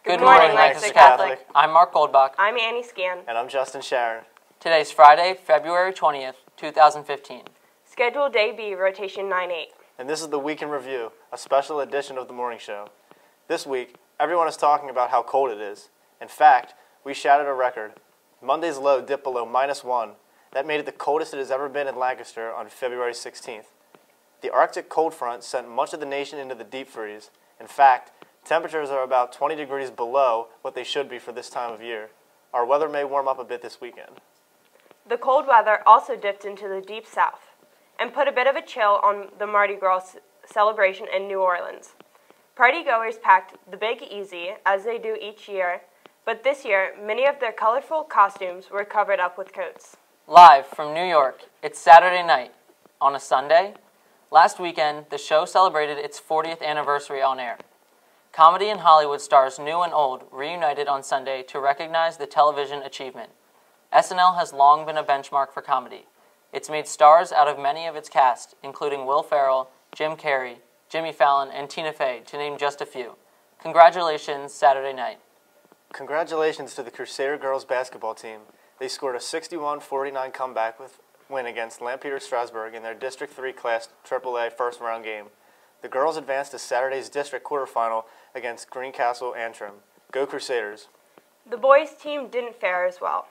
Good morning, Lancaster Catholic. I'm Mark Goldbach. I'm Annie Scan. And I'm Justin Sharon. Today's Friday, February 20th, 2015. Scheduled Day B, Rotation 9-8. And this is the Week in Review, a special edition of the morning show. This week, everyone is talking about how cold it is. In fact, we shattered a record. Monday's low dipped below -1. That made it the coldest it has ever been in Lancaster on February 16th. The Arctic cold front sent much of the nation into the deep freeze. In fact, temperatures are about 20 degrees below what they should be for this time of year. Our weather may warm up a bit this weekend. The cold weather also dipped into the deep south and put a bit of a chill on the Mardi Gras celebration in New Orleans. Partygoers packed the Big Easy, as they do each year, but this year, many of their colorful costumes were covered up with coats. Live from New York, it's Saturday night. On a Sunday, last weekend, the show celebrated its 40th anniversary on air. Comedy and Hollywood stars new and old reunited on Sunday to recognize the television achievement. SNL has long been a benchmark for comedy. It's made stars out of many of its cast, including Will Ferrell, Jim Carrey, Jimmy Fallon, and Tina Fey, to name just a few. Congratulations, Saturday night. Congratulations to the Crusader girls basketball team. They scored a 61-49 comeback win against Lampeter Strasburg in their District 3 Class AAA first-round game. The girls advanced to Saturday's district quarterfinal against Greencastle Antrim. Go Crusaders. The boys' team didn't fare as well.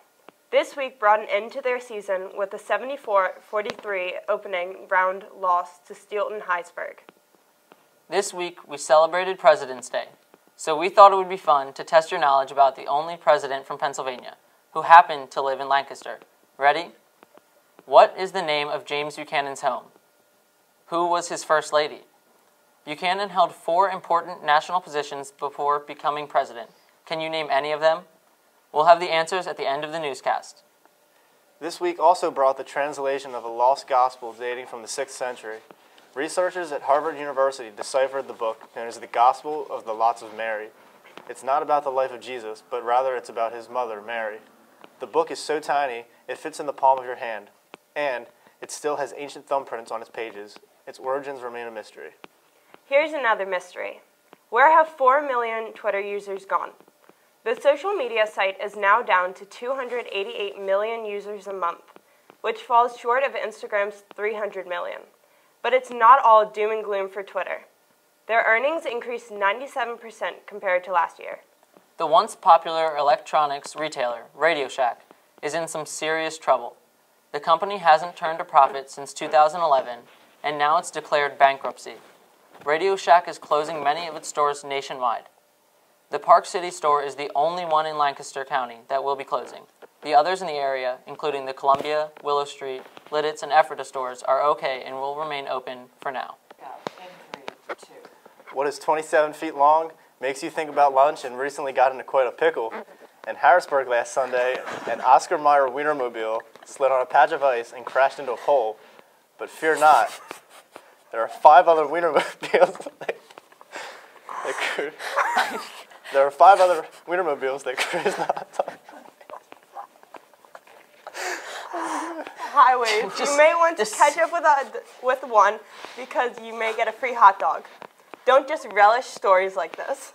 This week brought an end to their season with a 74-43 opening round loss to Steelton-Heisburg. This week, we celebrated President's Day, so we thought it would be fun to test your knowledge about the only president from Pennsylvania who happened to live in Lancaster. Ready? What is the name of James Buchanan's home? Who was his first lady? Buchanan held 4 important national positions before becoming president. Can you name any of them? We'll have the answers at the end of the newscast. This week also brought the translation of a lost gospel dating from the 6th century. Researchers at Harvard University deciphered the book known as the Gospel of the Lots of Mary. It's not about the life of Jesus, but rather it's about his mother, Mary. The book is so tiny, it fits in the palm of your hand, and it still has ancient thumbprints on its pages. Its origins remain a mystery. Here's another mystery. Where have 4 million Twitter users gone? The social media site is now down to 288 million users a month, which falls short of Instagram's 300 million. But it's not all doom and gloom for Twitter. Their earnings increased 97% compared to last year. The once popular electronics retailer, Radio Shack, is in some serious trouble. The company hasn't turned a profit since 2011, and now it's declared bankruptcy. Radio Shack is closing many of its stores nationwide. The Park City store is the only one in Lancaster County that will be closing. The others in the area, including the Columbia, Willow Street, Lidditz, and Ephrata stores, are okay and will remain open for now. What is 27 feet long, makes you think about lunch, and recently got into quite a pickle? In Harrisburg last Sunday, an Oscar Mayer Wienermobile slid on a patch of ice and crashed into a pole. But fear not, there are 5 other Wienermobiles There are 5 other Wienermobiles that cruise the highways. You may want to catch up with one because you may get a free hot dog. Don't just relish stories like this.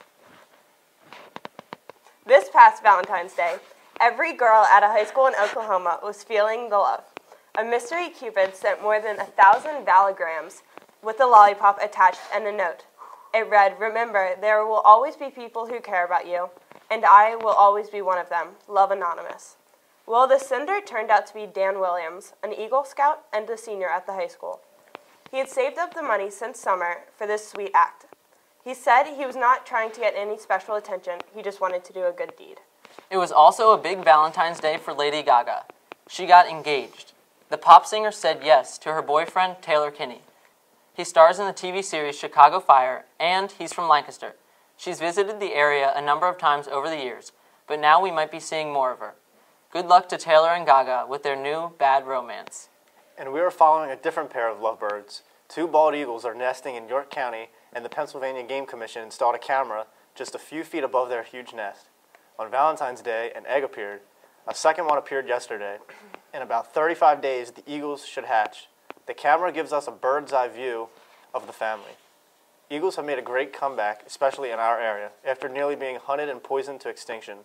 This past Valentine's Day, every girl at a high school in Oklahoma was feeling the love. A mystery Cupid sent more than 1,000 valograms with a lollipop attached and a note. It read, "Remember, there will always be people who care about you, and I will always be one of them. Love, Anonymous." Well, the sender turned out to be Dan Williams, an Eagle Scout and a senior at the high school. He had saved up the money since summer for this sweet act. He said he was not trying to get any special attention, he just wanted to do a good deed. It was also a big Valentine's Day for Lady Gaga. She got engaged. The pop singer said yes to her boyfriend, Taylor Kinney. He stars in the TV series Chicago Fire, and he's from Lancaster. She's visited the area a number of times over the years, but now we might be seeing more of her. Good luck to Taylor and Gaga with their new bad romance. And we are following a different pair of lovebirds. 2 bald eagles are nesting in York County, and the Pennsylvania Game Commission installed a camera just a few feet above their huge nest. On Valentine's Day, an egg appeared. A second one appeared yesterday. In about 35 days, the eagles should hatch. The camera gives us a bird's eye view of the family. Eagles have made a great comeback, especially in our area, after nearly being hunted and poisoned to extinction.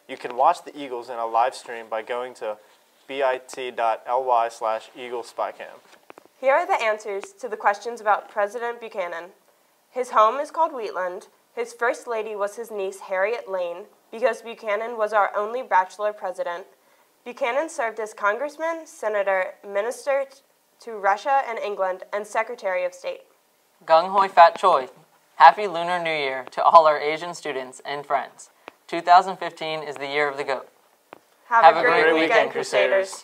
You can watch the Eagles in a live stream by going to bit.ly/EaglesSpyCam. Here are the answers to the questions about President Buchanan. His home is called Wheatland. His first lady was his niece, Harriet Lane, because Buchanan was our only bachelor president. Buchanan served as congressman, senator, minister to Russia and England, and Secretary of State. Gung hoi fat choi. Happy Lunar New Year to all our Asian students and friends. 2015 is the year of the goat. Have a great weekend, Crusaders.